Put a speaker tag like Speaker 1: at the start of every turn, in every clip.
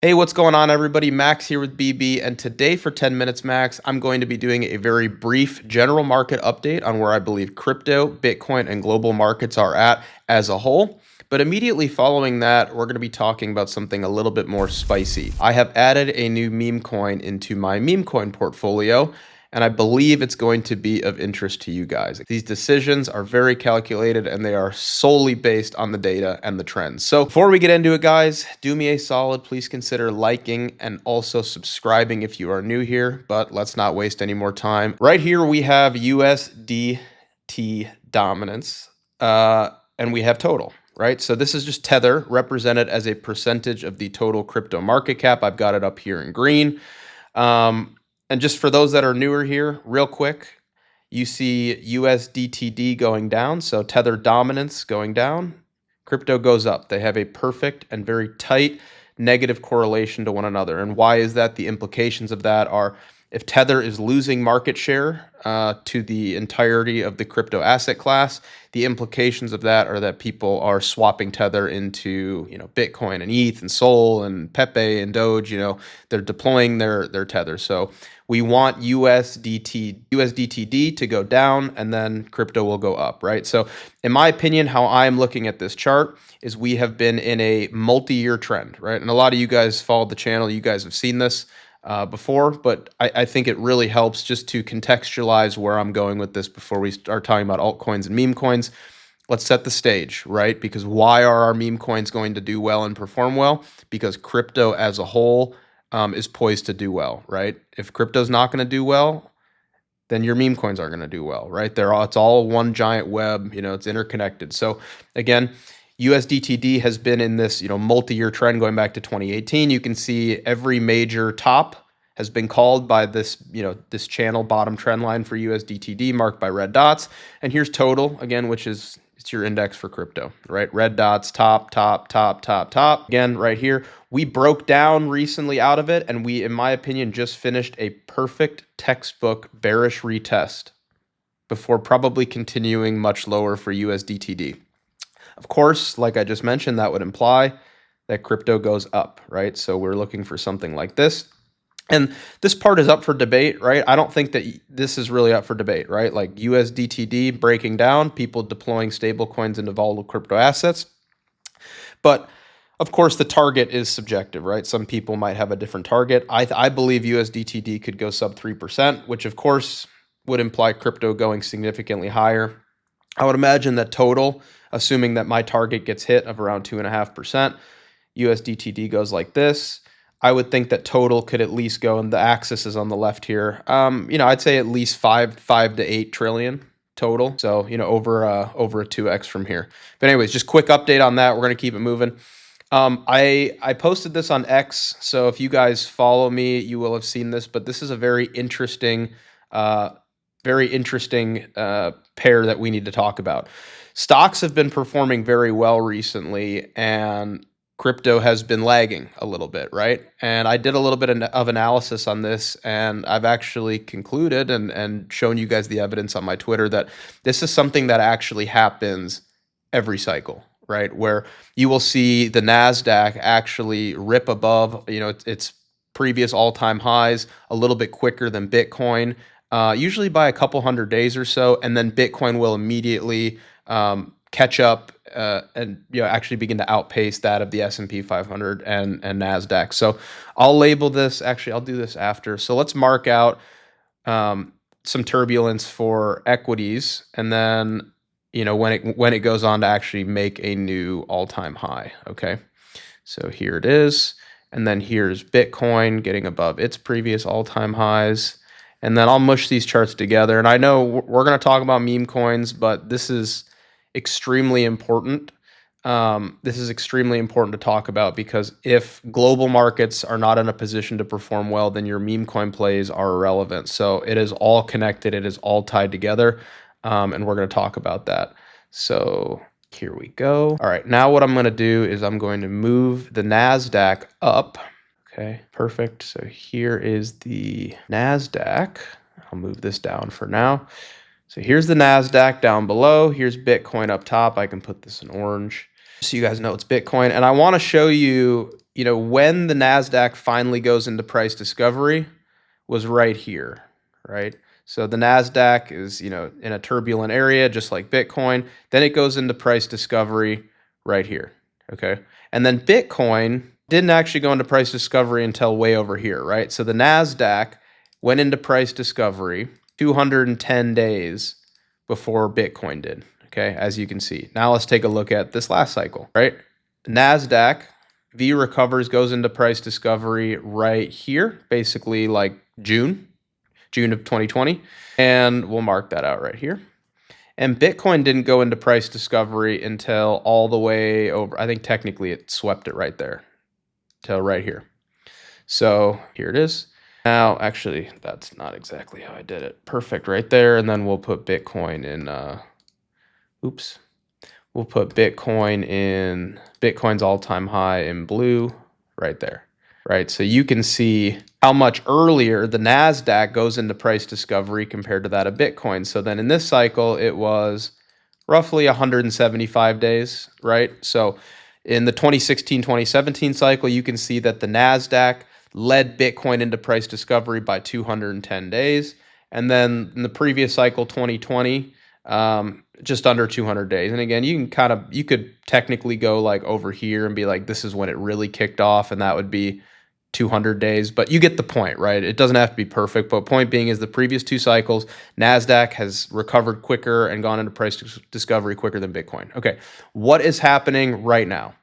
Speaker 1: Hey, what's going on, everybody? Max here with BB, and today for 10 minutes max, I'm going to be doing a very brief general market update on where I believe crypto, Bitcoin, and global markets are at as a whole. But immediately following that, we're going to be talking about something a little bit more spicy. I have added a new meme coin into my meme coin portfolio, and I believe it's going to be of interest to you guys. These decisions are very calculated and they are solely based on the data and the trends. So before we get into it, guys, do me a solid. Please consider liking and also subscribing if you are new here, but let's not waste any more time. Right here, we have USDT dominance and we have total. Right, so this is just Tether represented as a percentage of the total crypto market cap. I've got it up here in green. And just for those that are newer here, real quick, you see USDTD going down, so Tether dominance going down, crypto goes up. They have a perfect and very tight negative correlation to one another. And why is that? The implications of that are if Tether is losing market share to the entirety of the crypto asset class, the implications of that are that people are swapping Tether into, Bitcoin and ETH and Sol and Pepe and Doge. They're deploying their Tether. So we want USDTD to go down, and then crypto will go up, right? So in my opinion, how I'm looking at this chart is we have been in a multi-year trend, right? And a lot of you guys followed the channel. You guys have seen this before, but I think it really helps just to contextualize where I'm going with this before we start talking about altcoins and meme coins. Let's set the stage, right? Because why are our meme coins going to do well and perform well? Because crypto as a whole is poised to do well, right? If crypto's not going to do well, then your meme coins aren't going to do well, right? It's all one giant web, it's interconnected. So again, USDTD has been in this, multi-year trend going back to 2018. You can see every major top has been called by this, this channel bottom trend line for USDTD marked by red dots. And here's total again, which is it's your index for crypto, right? Red dots, top, top, top, top, top. Again, right here, we broke down recently out of it, and we, in my opinion, just finished a perfect textbook bearish retest before probably continuing much lower for USDTD. Of course, like I just mentioned, that would imply that crypto goes up, right? So we're looking for something like this. And this part is up for debate, right? I don't think that this is really up for debate, right? Like USDTD breaking down, people deploying stable coins into volatile crypto assets. But of course, the target is subjective, right? Some people might have a different target. I believe USDTD could go sub 3%, which of course would imply crypto going significantly higher. I would imagine that total, assuming that my target gets hit of around 2.5%, USDTD goes like this. I would think that total could at least go, and the axis is on the left here. I'd say at least 5 to 8 trillion total. So, over a 2x from here. But anyways, just quick update on that. We're going to keep it moving. I posted this on X, so if you guys follow me, you will have seen this, but this is a very interesting pair that we need to talk about. Stocks have been performing very well recently, and crypto has been lagging a little bit, right? And I did a little bit of analysis on this, and I've actually concluded and shown you guys the evidence on my Twitter that this is something that actually happens every cycle, right? Where you will see the NASDAQ actually rip above, its previous all-time highs a little bit quicker than Bitcoin, usually by a couple hundred days or so, and then Bitcoin will immediately catch up and actually begin to outpace that of the S&P 500 and NASDAQ. So I'll label this, actually I'll do this after. So let's mark out some turbulence for equities, and then when it goes on to actually make a new all-time high. Okay, so here it is, and then here's Bitcoin getting above its previous all-time highs, and then I'll mush these charts together. And I know we're going to talk about meme coins, but this is extremely important. This is extremely important to talk about, because if global markets are not in a position to perform well, then your meme coin plays are irrelevant. So it is all connected. It is all tied together. And we're going to talk about that. So here we go. All right, now what I'm going to do is I'm going to move the NASDAQ up. Okay, perfect. So here is the NASDAQ. I'll move this down for now. So here's the NASDAQ down below. Here's Bitcoin up top. I can put this in orange so you guys know it's Bitcoin. And I want to show you, when the NASDAQ finally goes into price discovery was right here, right? So the NASDAQ is, in a turbulent area, just like Bitcoin. Then it goes into price discovery right here, okay? And then Bitcoin didn't actually go into price discovery until way over here, right? So the NASDAQ went into price discovery 210 days before Bitcoin did, okay, as you can see. Now let's take a look at this last cycle, right? NASDAQ V recovers, goes into price discovery right here, basically like June of 2020, and we'll mark that out right here. And Bitcoin didn't go into price discovery until all the way over. I think technically it swept it right there, till right here. So here it is. Now, actually, that's not exactly how I did it. Perfect, right there. And then we'll put Bitcoin in, we'll put Bitcoin in Bitcoin's all-time high in blue right there, right? So you can see how much earlier the NASDAQ goes into price discovery compared to that of Bitcoin. So then in this cycle, it was roughly 175 days, right? So in the 2016-2017 cycle, you can see that the NASDAQ led Bitcoin into price discovery by 210 days. And then in the previous cycle, 2020, just under 200 days. And again, you could technically go like over here and be like, this is when it really kicked off, and that would be 200 days, but you get the point, right? It doesn't have to be perfect, but point being is the previous two cycles, NASDAQ has recovered quicker and gone into price discovery quicker than Bitcoin. Okay, what is happening right now?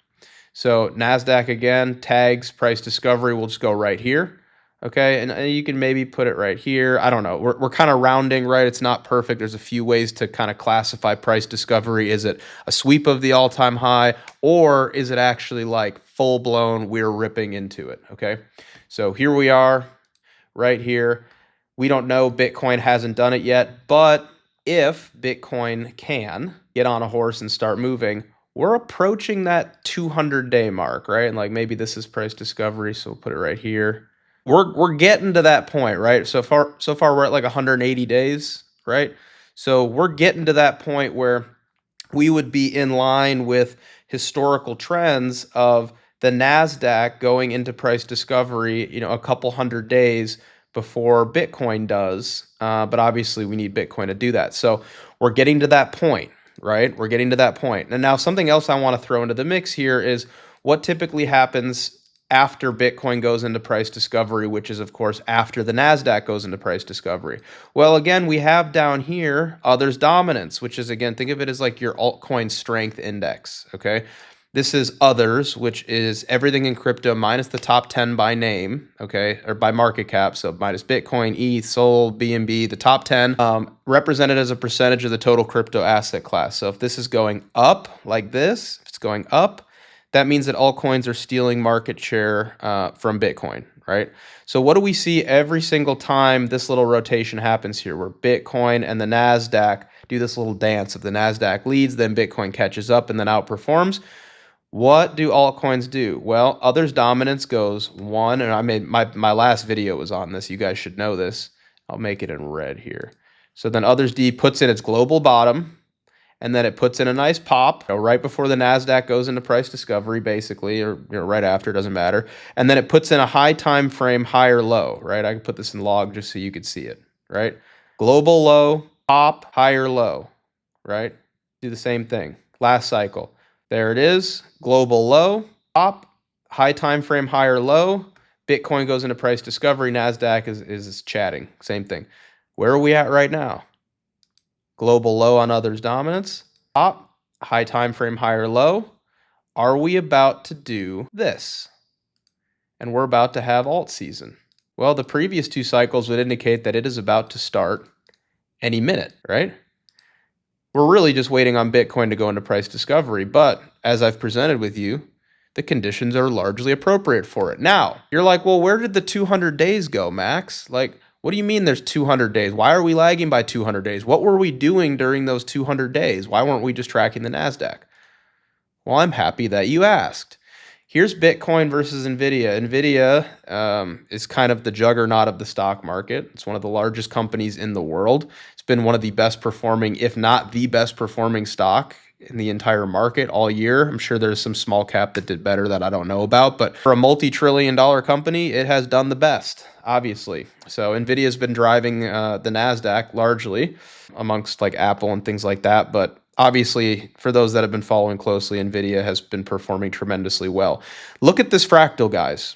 Speaker 1: So NASDAQ again, tags price discovery, we'll just go right here. Okay, and you can maybe put it right here. I don't know. We're kind of rounding, right? It's not perfect. There's a few ways to kind of classify price discovery. Is it a sweep of the all-time high, or is it actually like full-blown, we're ripping into it, okay? So here we are, right here. We don't know. Bitcoin hasn't done it yet, but if Bitcoin can get on a horse and start moving, we're approaching that 200-day mark, right? And like maybe this is price discovery, so we'll put it right here. We're getting to that point, right? So far we're at like 180 days, right? So we're getting to that point where we would be in line with historical trends of the NASDAQ going into price discovery, a couple hundred days before Bitcoin does. But obviously we need Bitcoin to do that. So we're getting to that point, right? We're getting to that point. And now something else I want to throw into the mix here is what typically happens after Bitcoin goes into price discovery, which is, of course, after the NASDAQ goes into price discovery. Well, again, we have down here others dominance, which is, again, think of it as like your altcoin strength index, okay? This is others, which is everything in crypto minus the top 10 by name, okay, or by market cap. So minus Bitcoin, ETH, Sol, BNB, the top 10, represented as a percentage of the total crypto asset class. So if this is going up like this, if it's going up, that means that altcoins are stealing market share from Bitcoin, right? So what do we see every single time this little rotation happens here, where Bitcoin and the NASDAQ do this little dance? If the NASDAQ leads, then Bitcoin catches up and then outperforms. What do altcoins do? Well, others dominance goes one, and I made my last video was on this. You guys should know this. I'll make it in red here. So then others D puts in its global bottom, and then it puts in a nice pop right before the NASDAQ goes into price discovery, basically, or right after, doesn't matter. And then it puts in a high time frame higher low, right? I can put this in log just so you could see it, right? Global low, pop, higher low, right? Do the same thing. Last cycle. There it is. Global low, pop, high time frame higher low. Bitcoin goes into price discovery. NASDAQ is chatting. Same thing. Where are we at right now? Global low on others dominance, pop, high time frame higher low. Are we about to do this? And we're about to have alt season. Well, the previous two cycles would indicate that it is about to start any minute, right? We're really just waiting on Bitcoin to go into price discovery, but as I've presented with you, the conditions are largely appropriate for it. Now, you're like, well, where did the 200 days go, Max? Like, what do you mean there's 200 days? Why are we lagging by 200 days? What were we doing during those 200 days? Why weren't we just tracking the NASDAQ? Well, I'm happy that you asked. Here's Bitcoin versus NVIDIA. NVIDIA is kind of the juggernaut of the stock market. It's one of the largest companies in the world. It's been one of the best performing, if not the best performing stock in the entire market all year. I'm sure there's some small cap that did better that I don't know about, but for a multi-trillion-dollar company, it has done the best, obviously. So NVIDIA's been driving the NASDAQ largely amongst like Apple and things like that, but obviously, for those that have been following closely, NVIDIA has been performing tremendously well. Look at this fractal, guys.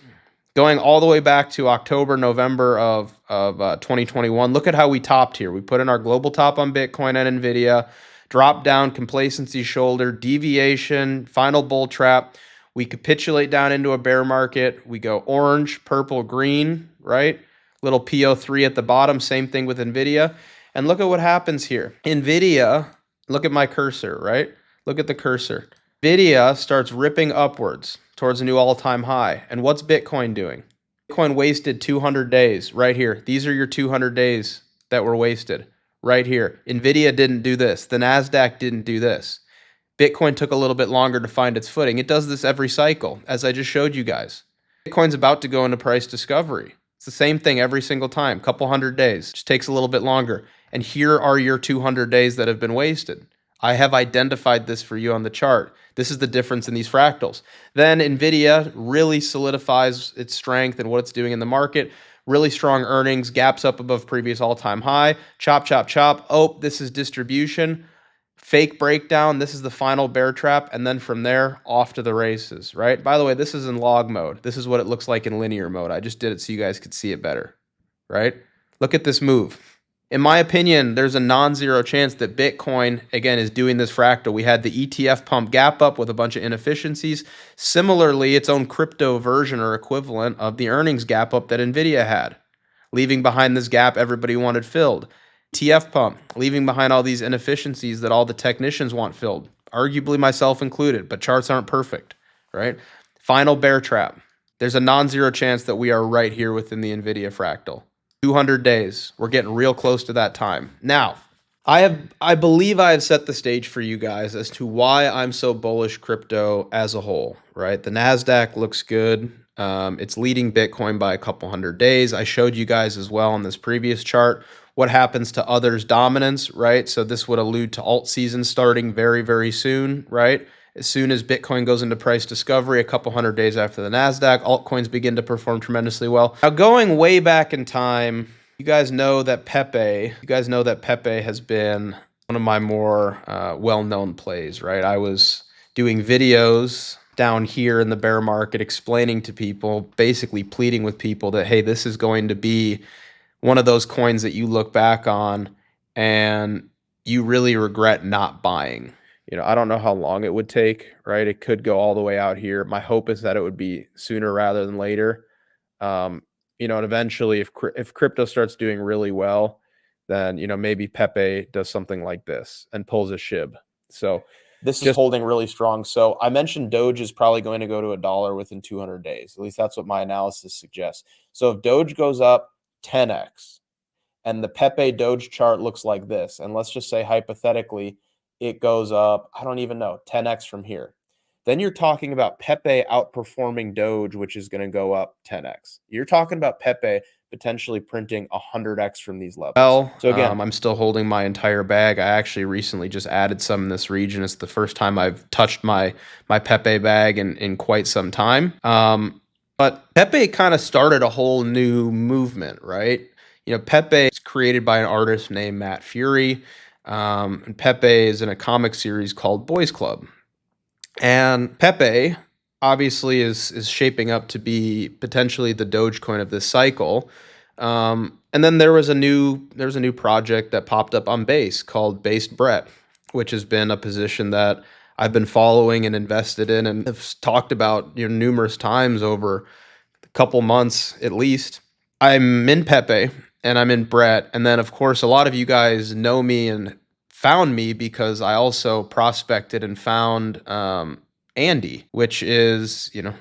Speaker 1: Going all the way back to October, November of 2021, look at how we topped here. We put in our global top on Bitcoin and NVIDIA, drop down, complacency shoulder, deviation, final bull trap. We capitulate down into a bear market. We go orange, purple, green, right? Little PO3 at the bottom, same thing with NVIDIA. And look at what happens here. NVIDIA, look at my cursor, right? Look at the cursor. NVIDIA starts ripping upwards towards a new all-time high. And what's Bitcoin doing? Bitcoin wasted 200 days right here. These are your 200 days that were wasted right here. NVIDIA didn't do this. The NASDAQ didn't do this. Bitcoin took a little bit longer to find its footing. It does this every cycle, as I just showed you guys. Bitcoin's about to go into price discovery. It's the same thing every single time, couple hundred days. Just takes a little bit longer. And here are your 200 days that have been wasted. I have identified this for you on the chart. This is the difference in these fractals. Then NVIDIA really solidifies its strength and what it's doing in the market. Really strong earnings, gaps up above previous all-time high. Chop, chop, chop. Oh, this is distribution. Fake breakdown. This is the final bear trap. And then from there, off to the races, right? By the way, this is in log mode. This is what it looks like in linear mode. I just did it so you guys could see it better, right? Look at this move. In my opinion, there's a non-zero chance that Bitcoin, again, is doing this fractal. We had the ETF pump gap up with a bunch of inefficiencies. Similarly, its own crypto version or equivalent of the earnings gap up that NVIDIA had, leaving behind this gap everybody wanted filled. ETF pump, leaving behind all these inefficiencies that all the technicians want filled, arguably myself included, but charts aren't perfect, right? Final bear trap. There's a non-zero chance that we are right here within the NVIDIA fractal. 200 days. We're getting real close to that time. Now, I believe I have set the stage for you guys as to why I'm so bullish crypto as a whole, right? The NASDAQ looks good. It's leading Bitcoin by a couple hundred days. I showed you guys as well on this previous chart what happens to others' dominance, right? So this would allude to alt season starting very, very soon, right? As soon as Bitcoin goes into price discovery, a couple hundred days after the NASDAQ, altcoins begin to perform tremendously well. Now, going way back in time, you guys know that Pepe has been one of my more well-known plays, right? I was doing videos down here in the bear market explaining to people, basically pleading with people that, hey, this is going to be one of those coins that you look back on and you really regret not buying. You know, I don't know how long it would take, right? It could go all the way out here. My hope is that it would be sooner rather than later. You know, and eventually if crypto starts doing really well, then, you know, maybe Pepe does something like this and pulls a SHIB. So this is holding really strong. So I mentioned Doge is probably going to go to $1 within 200 days. At least that's what my analysis suggests. So if Doge goes up 10x and the Pepe Doge chart looks like this, and let's just say hypothetically, it goes up, I don't even know, 10x from here. Then you're talking about Pepe outperforming Doge, which is going to go up 10x. You're talking about Pepe potentially printing 100x from these levels. Well, so again, I'm still holding my entire bag. I actually recently just added some in this region. It's the first time I've touched my Pepe bag in quite some time. But Pepe kind of started a whole new movement, right? You know, Pepe is created by an artist named Matt Fury. And Pepe is in a comic series called Boys Club. And Pepe obviously is shaping up to be potentially the Dogecoin of this cycle. And then there was a new project that popped up on Base called Bas Brett, which has been a position that I've been following and invested in and have talked about, you know, numerous times over a couple months at least. I'm in Pepe and I'm in Brett. And then, of course, a lot of you guys know me and found me because I also prospected and found Andy, which is, you know,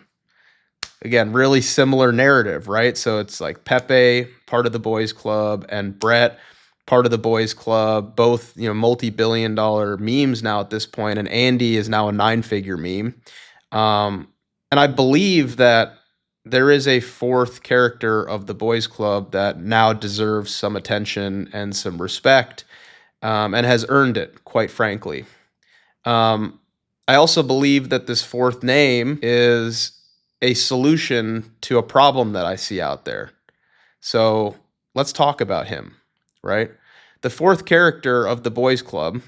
Speaker 1: again, really similar narrative, right? So it's like Pepe, part of the Boys Club, and Brett, part of the Boys Club, both, you know, multi-billion-dollar memes now at this point, and Andy is now a 9-figure meme. And I believe that there is a fourth character of the Boys Club that now deserves some attention and some respect, and has earned it, quite frankly. I also believe that this fourth name is a solution to a problem that I see out there. So let's talk about him, right? The fourth character of the Boys Club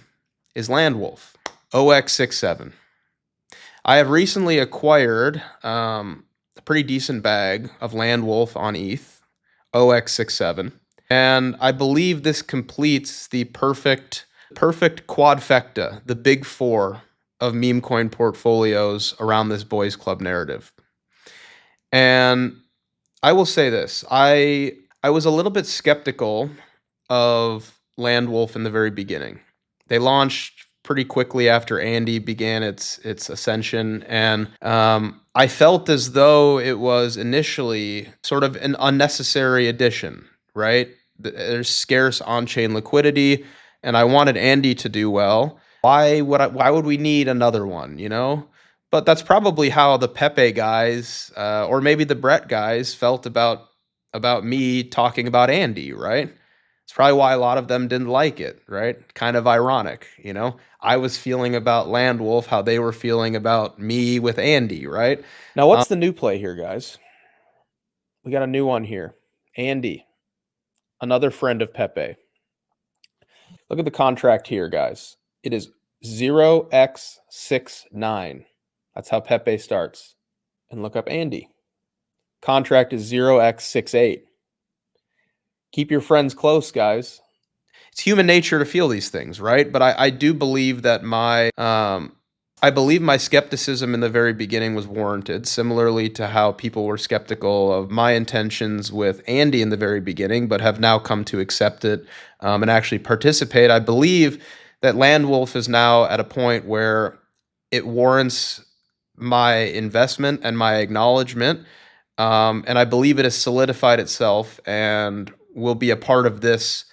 Speaker 1: is LandWolf, OX67. I have recently acquired a pretty decent bag of LandWolf on ETH, OX67, and I believe this completes the perfect quadfecta, the big four of meme coin portfolios around this Boys Club narrative. And I will say this, I was a little bit skeptical of LandWolf in the very beginning. They launched pretty quickly after Andy began its ascension, and I felt as though it was initially sort of an unnecessary addition, right? There's scarce on-chain liquidity, and I wanted Andy to do well. Why would we need another one, you know? But that's probably how the Pepe guys, or maybe the Brett guys, felt about me talking about Andy, right? It's probably why a lot of them didn't like it, right? Kind of ironic, you know? I was feeling about LandWolf how they were feeling about me with Andy, right? Now, what's the new play here, guys? We got a new one here. Andy, another friend of Pepe. Look at the contract here, guys. It is 0x69. That's how Pepe starts. And look up Andy. Contract is 0x68. Keep your friends close, guys. It's human nature to feel these things, right? But I do believe that my skepticism in the very beginning was warranted, similarly to how people were skeptical of my intentions with Andy in the very beginning, but have now come to accept it and actually participate. I believe that LandWolf is now at a point where it warrants my investment and my acknowledgement. And I believe it has solidified itself and will be a part of this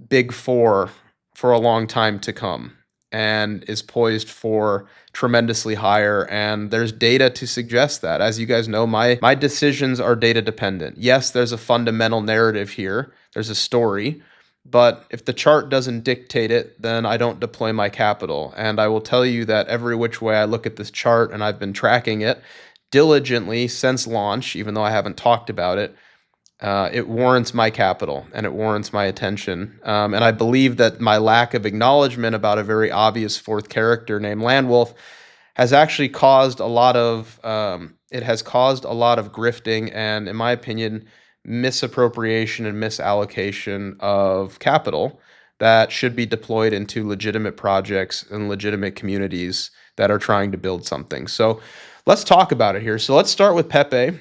Speaker 1: big four for a long time to come, and is poised for tremendously higher. And there's data to suggest that. As you guys know, my decisions are data dependent. Yes, there's a fundamental narrative here. There's a story. But if the chart doesn't dictate it, then I don't deploy my capital. And I will tell you that every which way I look at this chart, and I've been tracking it diligently since launch, even though I haven't talked about it, it warrants my capital and it warrants my attention. And I believe that my lack of acknowledgement about a very obvious fourth character named LandWolf has actually caused a lot of grifting and, in my opinion, misappropriation and misallocation of capital that should be deployed into legitimate projects and legitimate communities that are trying to build something. So let's talk about it here. So let's start with Pepe.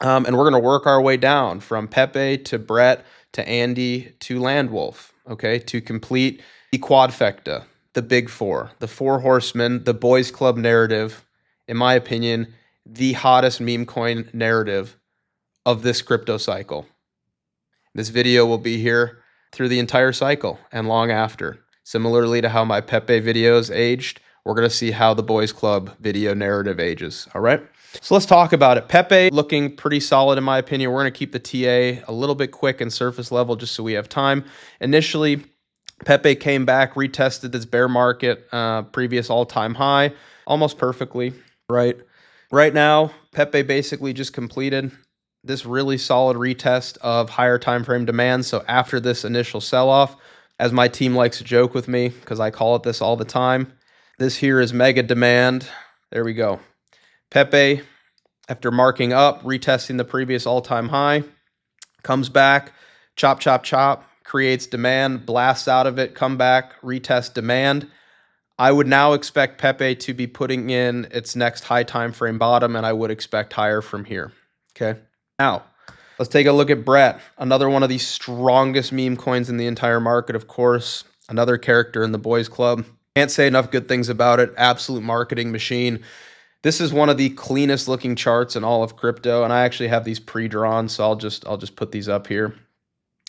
Speaker 1: And we're going to work our way down from Pepe to Brett to Andy to LandWolf, okay, to complete the quadfecta, the big four, the four horsemen, the Boys Club narrative, in my opinion, the hottest meme coin narrative of this crypto cycle. This video will be here through the entire cycle and long after. Similarly to how my Pepe videos aged, we're going to see how the Boys Club video narrative ages, all right? So let's talk about it. Pepe looking pretty solid in my opinion. We're going to keep the TA a little bit quick and surface level just so we have time. Initially, Pepe came back, retested this bear market previous all-time high almost perfectly, right? Right now, Pepe basically just completed this really solid retest of higher time frame demand. So after this initial sell-off, as my team likes to joke with me, because I call it this all the time, this here is mega demand. There we go. Pepe, after marking up, retesting the previous all-time high, comes back, chop, chop, chop, creates demand, blasts out of it, come back, retest demand. I would now expect Pepe to be putting in its next high time frame bottom, and I would expect higher from here. Okay. Now, let's take a look at Brett, another one of the strongest meme coins in the entire market, of course, another character in the Boys Club. Can't say enough good things about it. Absolute marketing machine. This is one of the cleanest looking charts in all of crypto, and I actually have these pre-drawn, so I'll just put these up here.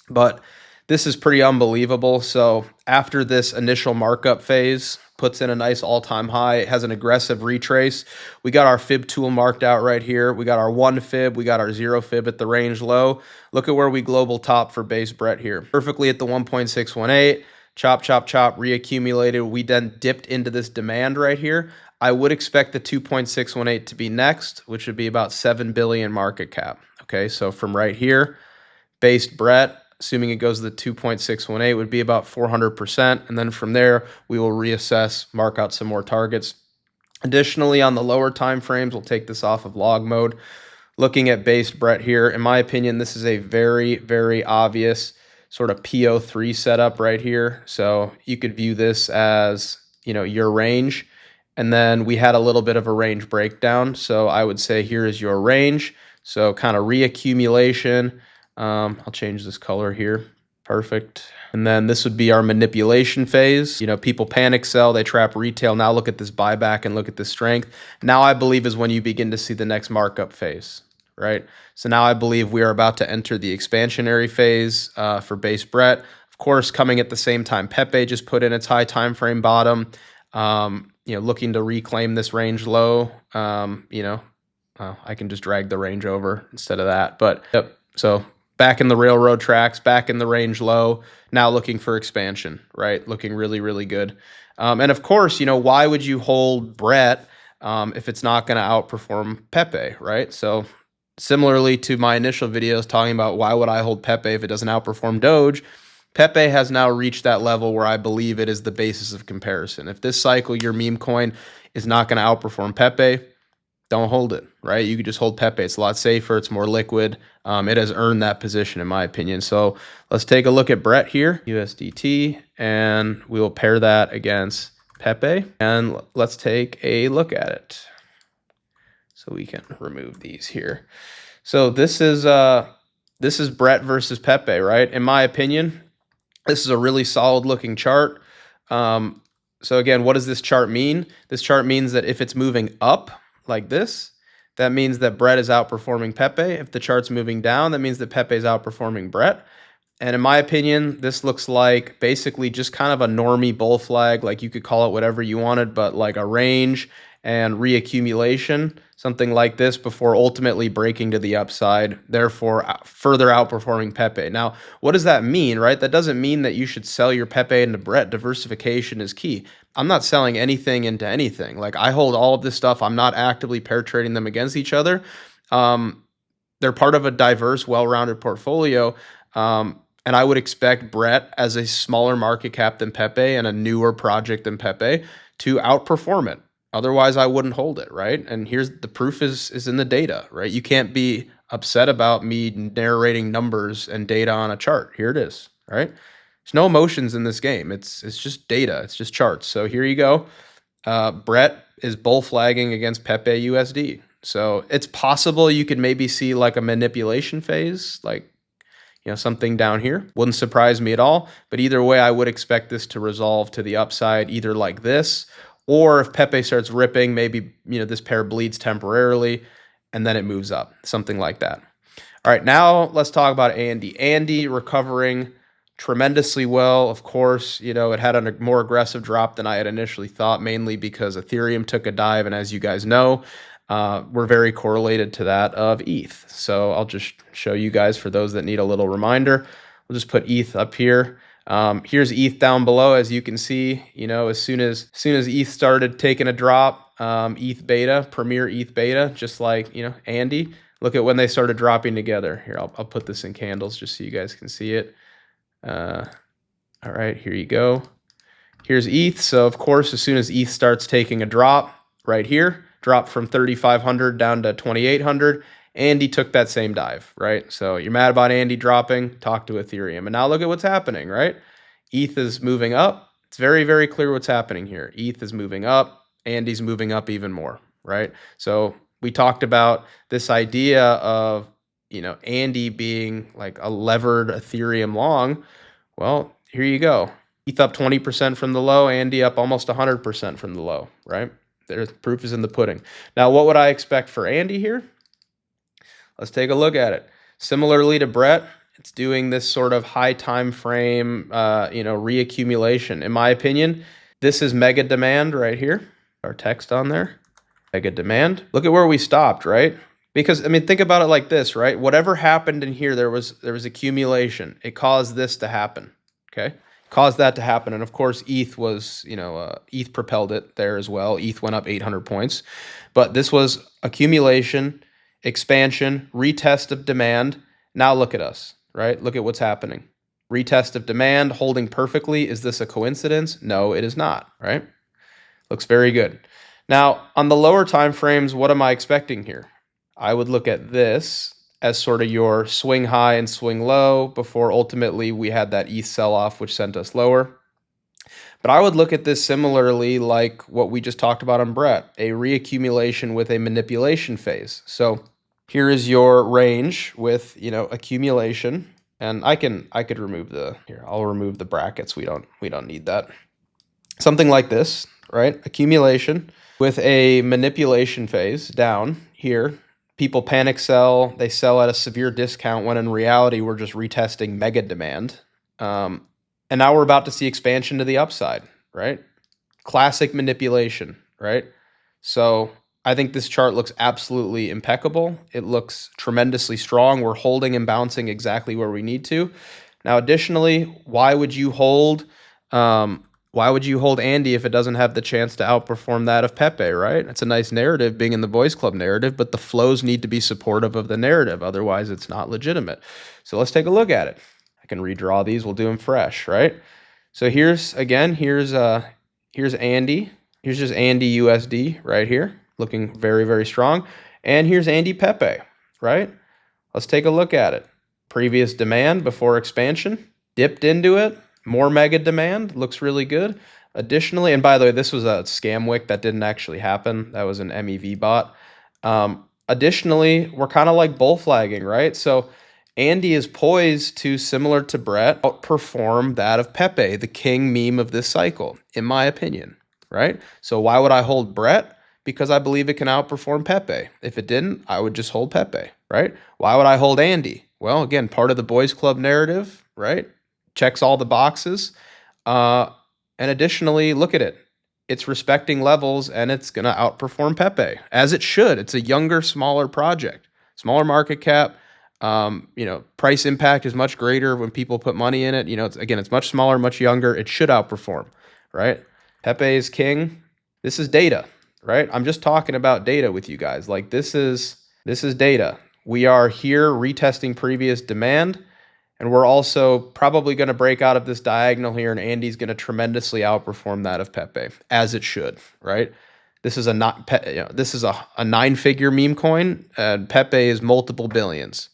Speaker 1: But this is pretty unbelievable. So after this initial markup phase, puts in a nice all-time high. It has an aggressive retrace. We got our fib tool marked out right here. We got our 1 fib. We got our 0 fib at the range low. Look at where we global top for Bas Brett here. Perfectly at the 1.618. chop, chop, chop, reaccumulated. We then dipped into this demand right here. I would expect the 2.618 to be next, which would be about 7 billion market cap. Okay, so from right here, Bas Brett, assuming it goes to the 2.618, would be about 400%. And then from there, we will reassess, mark out some more targets. Additionally, on the lower time frames, we'll take this off of log mode. Looking at Bas Brett here, in my opinion, this is a very, very obvious sort of PO3 setup right here. So you could view this as, your range. And then we had a little bit of a range breakdown. So I would say here is your range. So kind of reaccumulation. I'll change this color here. Perfect. And then this would be our manipulation phase. People panic sell, they trap retail. Now look at this buyback and look at this strength. Now I believe is when you begin to see the next markup phase, right? So now I believe we are about to enter the expansionary phase for Bas Brett. Of course, coming at the same time, Pepe just put in its high time frame bottom. Looking to reclaim this range low. I can just drag the range over instead of that. But yep, so back in the railroad tracks, back in the range low, now looking for expansion, right? Looking really, really good. And of course, why would you hold Brett if it's not going to outperform Pepe, right? So similarly to my initial videos talking about why would I hold Pepe if it doesn't outperform Doge, Pepe has now reached that level where I believe it is the basis of comparison. If this cycle, your meme coin is not going to outperform Pepe, don't hold it, right? You could just hold Pepe. It's a lot safer. It's more liquid. It has earned that position, in my opinion. So let's take a look at Brett here, USDT, and we will pair that against Pepe. And let's take a look at it. So we can remove these here. So this is Brett versus Pepe, right? In my opinion, this is a really solid looking chart. So again, what does this chart mean? This chart means that if it's moving up like this, that means that Brett is outperforming Pepe. If the chart's moving down, that means that Pepe is outperforming Brett. And in my opinion, this looks like basically just kind of a normie bull flag. Like you could call it whatever you wanted, but like a range and reaccumulation, something like this before ultimately breaking to the upside, therefore further outperforming Pepe. Now, what does that mean, right? That doesn't mean that you should sell your Pepe into Brett. Diversification is key. I'm not selling anything into anything. Like I hold all of this stuff. I'm not actively pair trading them against each other. They're part of a diverse, well-rounded portfolio. And I would expect Brett, as a smaller market cap than Pepe and a newer project than Pepe, to outperform it. Otherwise, I wouldn't hold it, right? And here's the proof is in the data, right? You can't be upset about me narrating numbers and data on a chart. Here it is, right? There's no emotions in this game. It's just data. It's just charts. So here you go. Brett is bull flagging against Pepe USD. So it's possible you could maybe see like a manipulation phase, like something down here. Wouldn't surprise me at all. But either way, I would expect this to resolve to the upside, either like this, or if Pepe starts ripping, maybe this pair bleeds temporarily, and then it moves up, something like that. All right, now let's talk about Andy. Andy recovering tremendously well. Of course, it had a more aggressive drop than I had initially thought, mainly because Ethereum took a dive, and as you guys know, we're very correlated to that of ETH. So I'll just show you guys for those that need a little reminder. We'll just put ETH up here. Here's ETH down below. As you can see, as soon as ETH started taking a drop, ETH beta, premier ETH beta, just like, Andy, look at when they started dropping together. Here, I'll put this in candles just so you guys can see it. All right, here you go. Here's ETH. So of course, as soon as ETH starts taking a drop right here, dropped from 3,500 down to 2,800. Andy took that same dive, right? So you're mad about Andy dropping, talk to Ethereum. And now look at what's happening, right? ETH is moving up. It's very, very clear what's happening here. ETH is moving up. Andy's moving up even more, right? So we talked about this idea of, Andy being like a levered Ethereum long. Well, here you go. ETH up 20% from the low, Andy up almost 100% from the low, right? There's proof is in the pudding. Now, what would I expect for Andy here? Let's take a look at it. Similarly to Brett, it's doing this sort of high time frame, reaccumulation. In my opinion, this is mega demand right here. Our text on there, mega demand. Look at where we stopped, right? Because think about it like this, right? Whatever happened in here, there was accumulation. It caused this to happen. Okay, caused that to happen. And of course, ETH was, ETH propelled it there as well. ETH went up 800 points. But this was accumulation, expansion, retest of demand. Now look at us, right? Look at what's happening. Retest of demand, holding perfectly. Is this a coincidence? No, it is not, right? Looks very good. Now, on the lower time frames, what am I expecting here? I would look at this as sort of your swing high and swing low before ultimately we had that ETH sell-off, which sent us lower. But I would look at this similarly like what we just talked about on Brett, a reaccumulation with a manipulation phase. So here is your range with, accumulation. And I could remove I'll remove the brackets. We don't need that. Something like this, right? Accumulation with a manipulation phase down here. People panic sell. They sell at a severe discount when in reality we're just retesting mega demand. And now we're about to see expansion to the upside, right? Classic manipulation, right? So I think this chart looks absolutely impeccable. It looks tremendously strong. We're holding and bouncing exactly where we need to. Now, additionally, why would you hold Andy if it doesn't have the chance to outperform that of Pepe, right? It's a nice narrative being in the Boys Club narrative, but the flows need to be supportive of the narrative. Otherwise, it's not legitimate. So let's take a look at it. I can redraw these. We'll do them fresh, right? So here's Andy. Here's just Andy USD right here, looking very, very strong. And here's Andy Pepe, right? Let's take a look at it. Previous demand before expansion, dipped into it. More mega demand, looks really good. Additionally, and by the way, this was a scam wick that didn't actually happen. That was an MEV bot. Additionally, we're kind of like bull flagging, right? So Andy is poised to, similar to Brett, outperform that of Pepe, the king meme of this cycle, in my opinion, right? So why would I hold Brett? Because I believe it can outperform Pepe. If it didn't, I would just hold Pepe, right? Why would I hold Andy? Well, again, part of the Boys Club narrative, right? Checks all the boxes. And additionally, look at it. It's respecting levels and it's going to outperform Pepe, as it should. It's a younger, smaller project, smaller market cap. Price impact is much greater when people put money in it. It's much smaller, much younger. It should outperform, right? Pepe is king. This is data, right? I'm just talking about data with you guys. Like this is data. We are here retesting previous demand. And we're also probably going to break out of this diagonal here, and Andy's going to tremendously outperform that of Pepe, as it should, right? This is a nine-figure meme coin, and Pepe is multiple billions.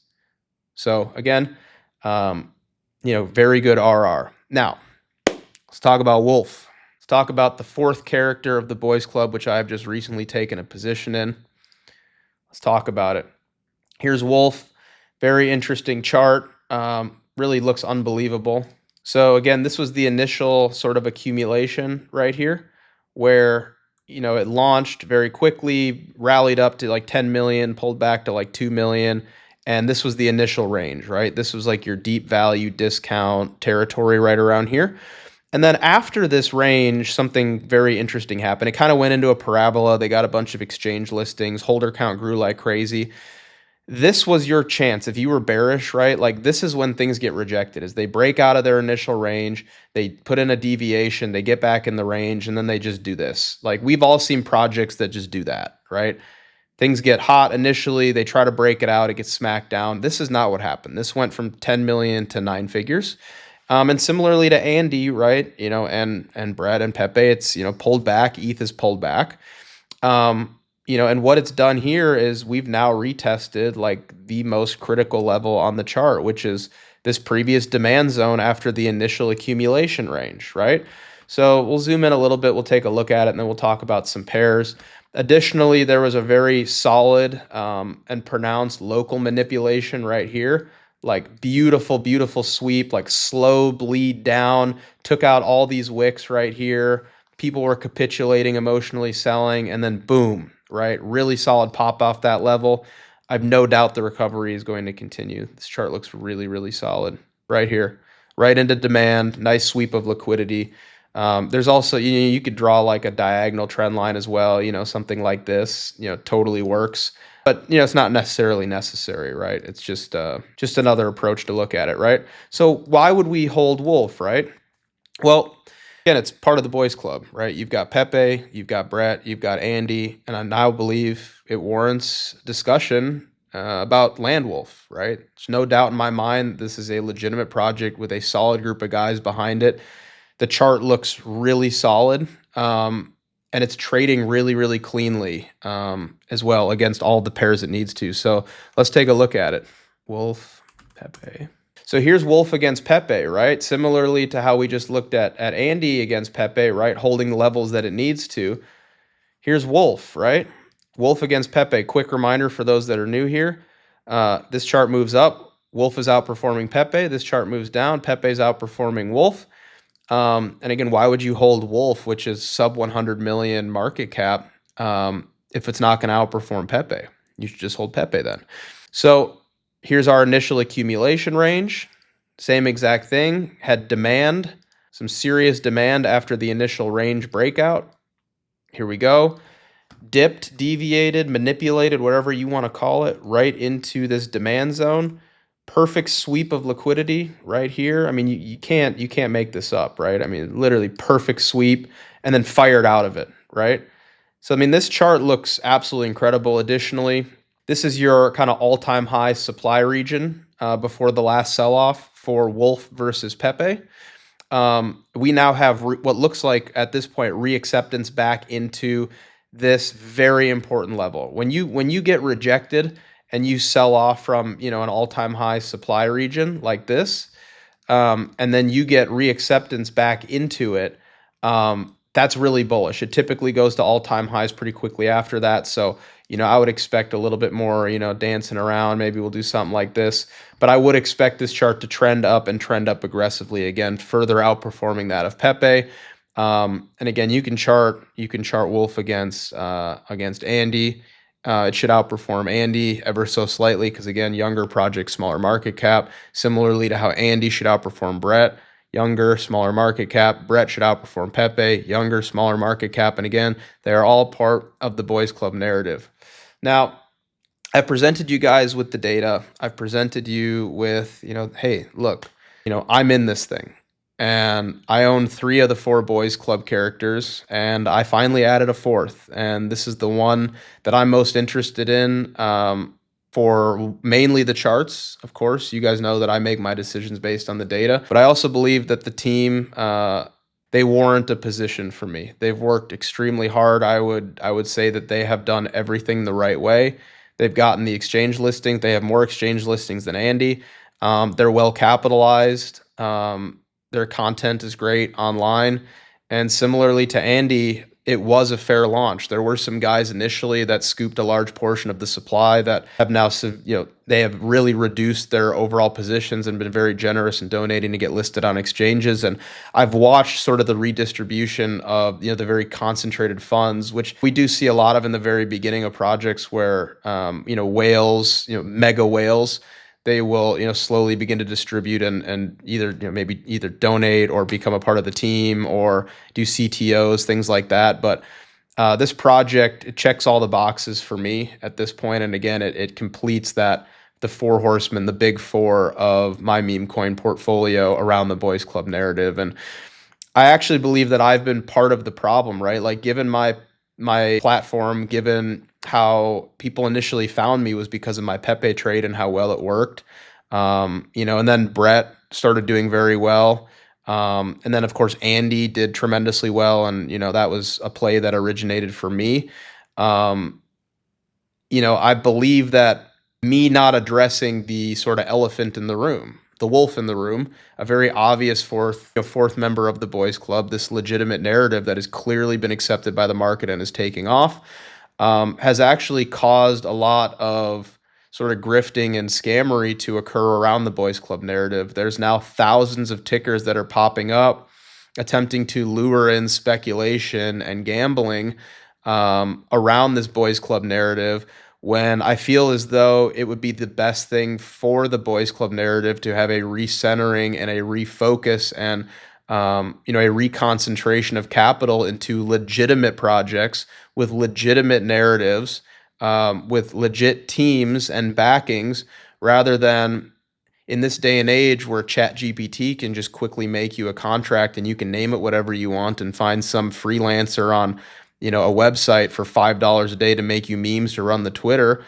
Speaker 1: So again, very good RR. Now, let's talk about Wolf. Let's talk about the fourth character of the Boys Club, which I've just recently taken a position in. Let's talk about it. Here's Wolf. Very interesting chart. Really looks unbelievable. So again, this was the initial sort of accumulation right here where, it launched very quickly, rallied up to like 10 million, pulled back to like 2 million. And this was the initial range, right? This was like your deep value discount territory right around here. And then after this range, something very interesting happened. It kind of went into a parabola. They got a bunch of exchange listings. Holder count grew like crazy. This was your chance. If you were bearish, right? Like this is when things get rejected, is they break out of their initial range, they put in a deviation, they get back in the range, and then they just do this. Like we've all seen projects that just do that, right? Things get hot initially, they try to break it out, it gets smacked down. This is not what happened. This went from 10 million to 9 figures. And similarly to Andy, right? And Brett and Pepe, it's, pulled back, ETH is pulled back. And what it's done here is we've now retested like the most critical level on the chart, which is this previous demand zone after the initial accumulation range, right? So we'll zoom in a little bit, we'll take a look at it, and then we'll talk about some pairs. Additionally, there was a very solid and pronounced local manipulation right here, like beautiful, beautiful sweep, like slow bleed down, took out all these wicks right here. People were capitulating, emotionally selling, and then boom, right? Really solid pop off that level. I've no doubt the recovery is going to continue. This chart looks really, really solid right here, right into demand, nice sweep of liquidity. There's also, you could draw like a diagonal trend line as well, something like this, totally works. But, it's not necessarily necessary, right? It's just another approach to look at it, right? So why would we hold Wolf, right? Well, again, it's part of the boys club, right? You've got Pepe, you've got Brett, you've got Andy, and I now believe it warrants discussion about LandWolf, right? There's no doubt in my mind this is a legitimate project with a solid group of guys behind it. The chart looks really solid, and it's trading really, really cleanly as well against all the pairs it needs to. So let's take a look at it. Wolf, Pepe. So here's Wolf against Pepe, right? Similarly to how we just looked at Andy against Pepe, right? Holding the levels that it needs to. Here's Wolf, right? Wolf against Pepe. Quick reminder for those that are new here. This chart moves up. Wolf is outperforming Pepe. This chart moves down. Pepe's outperforming Wolf. And again, why would you hold Wolf, which is sub 100 million market cap, if it's not going to outperform Pepe? You should just hold Pepe then. So here's our initial accumulation range. Same exact thing. Had demand, some serious demand after the initial range breakout. Here we go. Dipped, deviated, manipulated, whatever you want to call it, right into this demand zone. Perfect sweep of liquidity right here. I mean, you can't make this up, right? I mean, literally perfect sweep and then fired out of it, right? So I mean, this chart looks absolutely incredible. Additionally, this is your kind of all-time high supply region before the last sell-off for Wolf versus Pepe. We now have what looks like at this point reacceptance back into this very important level. When you get rejected and you sell off from an all-time high supply region like this, and then you get reacceptance back into it, that's really bullish. It typically goes to all-time highs pretty quickly after that. So I would expect a little bit more dancing around. Maybe we'll do something like this, but I would expect this chart to trend up and trend up aggressively again, further outperforming that of Pepe. And again, you can chart Wolf against Andy. It should outperform Andy ever so slightly because, again, younger project, smaller market cap. Similarly to how Andy should outperform Brett, younger, smaller market cap. Brett should outperform Pepe, younger, smaller market cap. And again, they are all part of the boys club narrative. Now, I've presented you guys with the data. I've presented you with, hey, look, I'm in this thing. And I own 3 of the 4 boys club characters, and I finally added a 4th. And this is the one that I'm most interested in for mainly the charts. Of course, you guys know that I make my decisions based on the data, but I also believe that the team, they warrant a position for me. They've worked extremely hard. I would say that they have done everything the right way. They've gotten the exchange listing. They have more exchange listings than Andy. They're well capitalized. Their content is great online. And similarly to Andy, it was a fair launch. There were some guys initially that scooped a large portion of the supply that have now, they have really reduced their overall positions and been very generous in donating to get listed on exchanges. And I've watched sort of the redistribution of, the very concentrated funds, which we do see a lot of in the very beginning of projects where, whales, mega whales, they will, slowly begin to distribute and either, maybe either donate or become a part of the team or do CTOs, things like that. But this project, it checks all the boxes for me at this point. And again, it completes the 4 horsemen, the big 4 of my meme coin portfolio around the boys club narrative. And I actually believe that I've been part of the problem, right? Like given my platform, given how people initially found me was because of my Pepe trade and how well it worked. And then Brett started doing very well. And then of course, Andy did tremendously well. And, that was a play that originated for me. I believe that me not addressing the sort of elephant in the room, the wolf in the room, a very obvious fourth member of the boys club, this legitimate narrative that has clearly been accepted by the market and is taking off, has actually caused a lot of sort of grifting and scammery to occur around the boys club narrative. There's now thousands of tickers that are popping up, attempting to lure in speculation and gambling around this boys club narrative, when I feel as though it would be the best thing for the boys club narrative to have a recentering and a refocus and a reconcentration of capital into legitimate projects with legitimate narratives, with legit teams and backings, rather than in this day and age where ChatGPT can just quickly make you a contract and you can name it whatever you want and find some freelancer on, a website for $5 a day to make you memes to run the Twitter,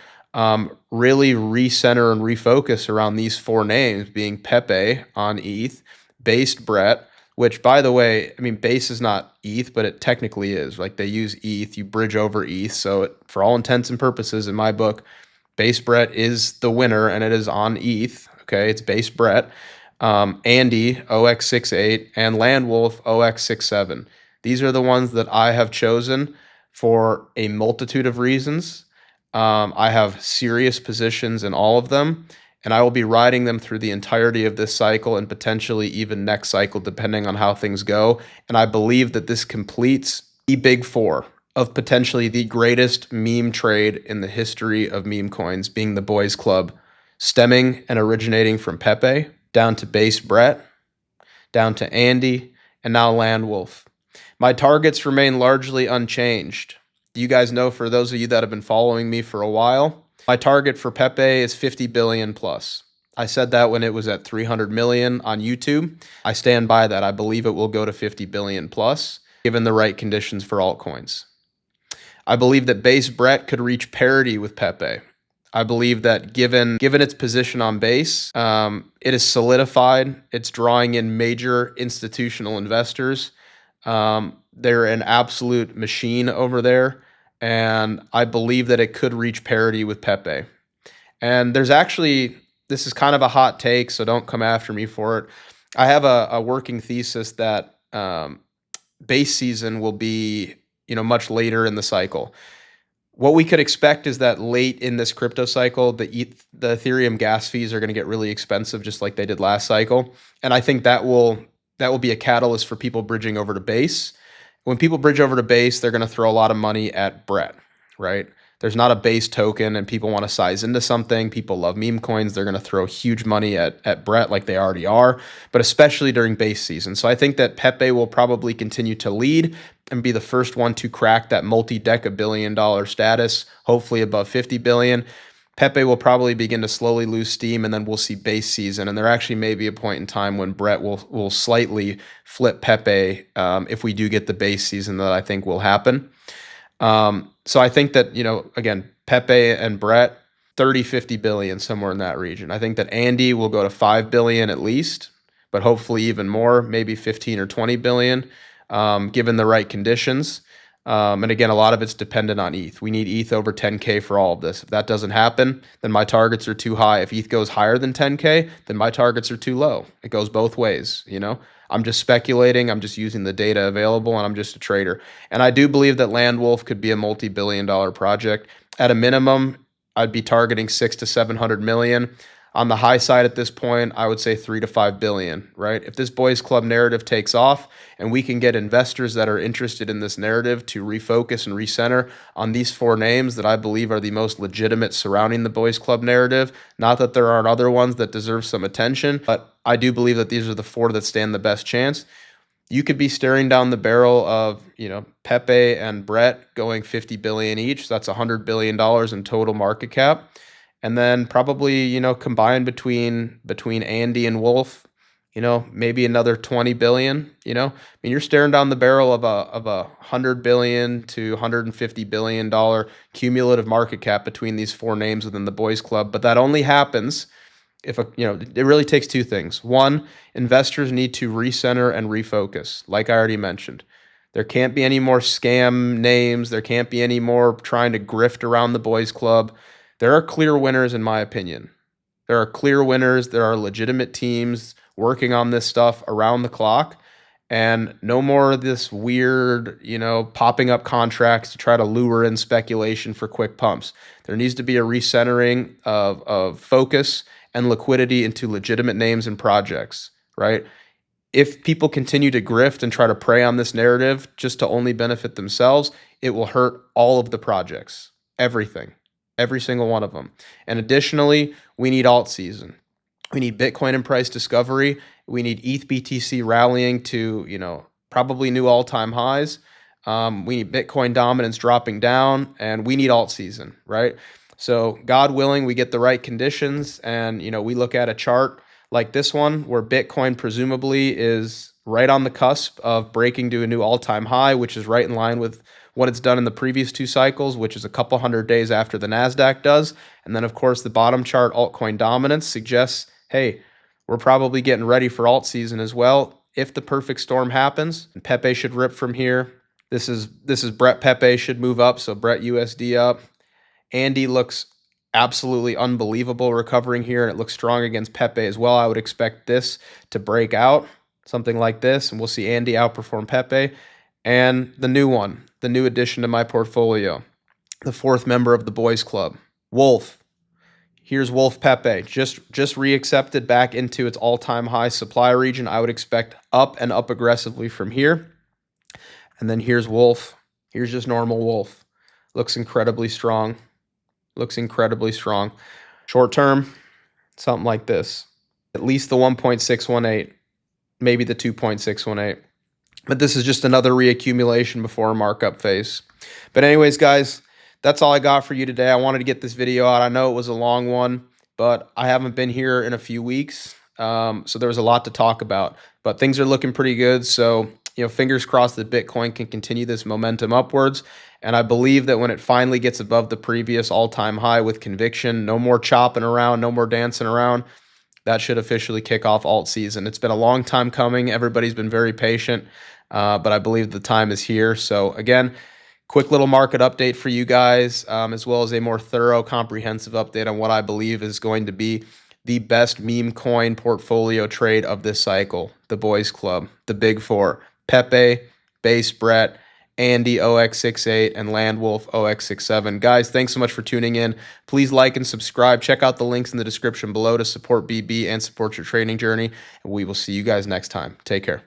Speaker 1: really recenter and refocus around these four names being Pepe on ETH, Bas Brett, which, by the way, I mean, Base is not ETH, but it technically is. Like, they use ETH, you bridge over ETH. So for all intents and purposes, in my book, Bas Brett is the winner, and it is on ETH. Okay, it's Bas Brett, Andy OX68, and LandWolf OX67. These are the ones that I have chosen for a multitude of reasons. I have serious positions in all of them, and I will be riding them through the entirety of this cycle and potentially even next cycle, depending on how things go. And I believe that this completes the big four of potentially the greatest meme trade in the history of meme coins, being the Boys Club, stemming and originating from Pepe, down to Bas Brett, down to Andy, and now LandWolf. My targets remain largely unchanged. You guys know, for those of you that have been following me for a while, my target for Pepe is 50 billion plus. I said that when it was at 300 million on YouTube. I stand by that. I believe it will go to 50 billion plus, given the right conditions for altcoins. I believe that Bas Brett could reach parity with Pepe. I believe that given its position on base, it is solidified. It's drawing in major institutional investors. They're an absolute machine over there, and I believe that it could reach parity with Pepe. And there's actually, this is kind of a hot take, so don't come after me for it. I have a working thesis that base season will be, much later in the cycle. What we could expect is that late in this crypto cycle, the Ethereum gas fees are going to get really expensive, just like they did last cycle. And I think that will be a catalyst for people bridging over to Base. When people bridge over to Base, they're going to throw a lot of money at Brett, right? There's not a Base token, and people want to size into something. People love meme coins. They're going to throw huge money at Brett, like they already are, but especially during base season. So I think that Pepe will probably continue to lead and be the first one to crack that multi-deca-billion-dollar status, hopefully above 50 billion. Pepe will probably begin to slowly lose steam, and then we'll see base season. And there actually may be a point in time when Brett will slightly flip Pepe if we do get the base season that I think will happen. So I think that, again, Pepe and Brett, 30, 50 billion, somewhere in that region. I think that Andy will go to 5 billion at least, but hopefully even more, maybe 15 or 20 billion, given the right conditions. And again, a lot of it's dependent on ETH. We need ETH over 10K for all of this. If that doesn't happen, then my targets are too high. If ETH goes higher than 10K, then my targets are too low. It goes both ways, I'm just speculating. I'm just using the data available, and I'm just a trader. And I do believe that LandWolf could be a multi-billion-dollar project. At a minimum, I'd be targeting 600 to 700 million. On the high side at this point, I would say 3 to 5 billion, right? If this Boys Club narrative takes off and we can get investors that are interested in this narrative to refocus and recenter on these four names that I believe are the most legitimate surrounding the Boys Club narrative, not that there aren't other ones that deserve some attention, but I do believe that these are the four that stand the best chance. You could be staring down the barrel of, Pepe and Brett going 50 billion each. That's $100 billion in total market cap. And then probably, combined between Andy and Wolf, maybe another 20 billion, you're staring down the barrel of a $100 billion to $150 billion cumulative market cap between these four names within the Boys Club. But that only happens if it really takes two things. One, investors need to recenter and refocus, like I already mentioned. There can't be any more scam names. There can't be any more trying to grift around the Boys Club. There are clear winners, in my opinion. There are clear winners. There are legitimate teams working on this stuff around the clock. And no more of this weird, popping up contracts to try to lure in speculation for quick pumps. There needs to be a recentering of focus and liquidity into legitimate names and projects, right? If people continue to grift and try to prey on this narrative just to only benefit themselves, it will hurt all of the projects, everything. Every single one of them. And additionally, we need alt season. We need Bitcoin and price discovery. We need ETH BTC rallying to, probably new all-time highs. We need Bitcoin dominance dropping down, and we need alt season, right? So God willing, we get the right conditions, and, we look at a chart like this one, where Bitcoin presumably is right on the cusp of breaking to a new all-time high, which is right in line with what it's done in the previous 2 cycles, which is a couple hundred days after the NASDAQ does. And then, of course, the bottom chart, altcoin dominance, suggests, hey, we're probably getting ready for alt season as well. If the perfect storm happens, and Pepe should rip from here. This is Brett. Pepe should move up, so Brett USD up. Andy looks absolutely unbelievable recovering here, and it looks strong against Pepe as well. I would expect this to break out, something like this, and we'll see Andy outperform Pepe. And the new one, the new addition to my portfolio, the 4th member of the boys club, Wolf. Here's Wolf Pepe, just reaccepted back into its all-time high supply region. I would expect up and up aggressively from here. And then here's Wolf. Here's just normal Wolf. Looks incredibly strong. Looks incredibly strong. Short term, something like this. At least the 1.618, maybe the 2.618. But this is just another reaccumulation before a markup phase. But anyways, guys, that's all I got for you today. I wanted to get this video out. I know it was a long one, but I haven't been here in a few weeks. So there was a lot to talk about. But things are looking pretty good. So, fingers crossed that Bitcoin can continue this momentum upwards. And I believe that when it finally gets above the previous all-time high with conviction, no more chopping around, no more dancing around, that should officially kick off alt season. It's been a long time coming. Everybody's been very patient, but I believe the time is here. So again, quick little market update for you guys, as well as a more thorough, comprehensive update on what I believe is going to be the best meme coin portfolio trade of this cycle. The Boys Club, the Big Four, Pepe, Bas Brett, Andy OX68, and LandWolf OX67. Guys, thanks so much for tuning in. Please like and subscribe. Check out the links in the description below to support BB and support your trading journey. And we will see you guys next time. Take care.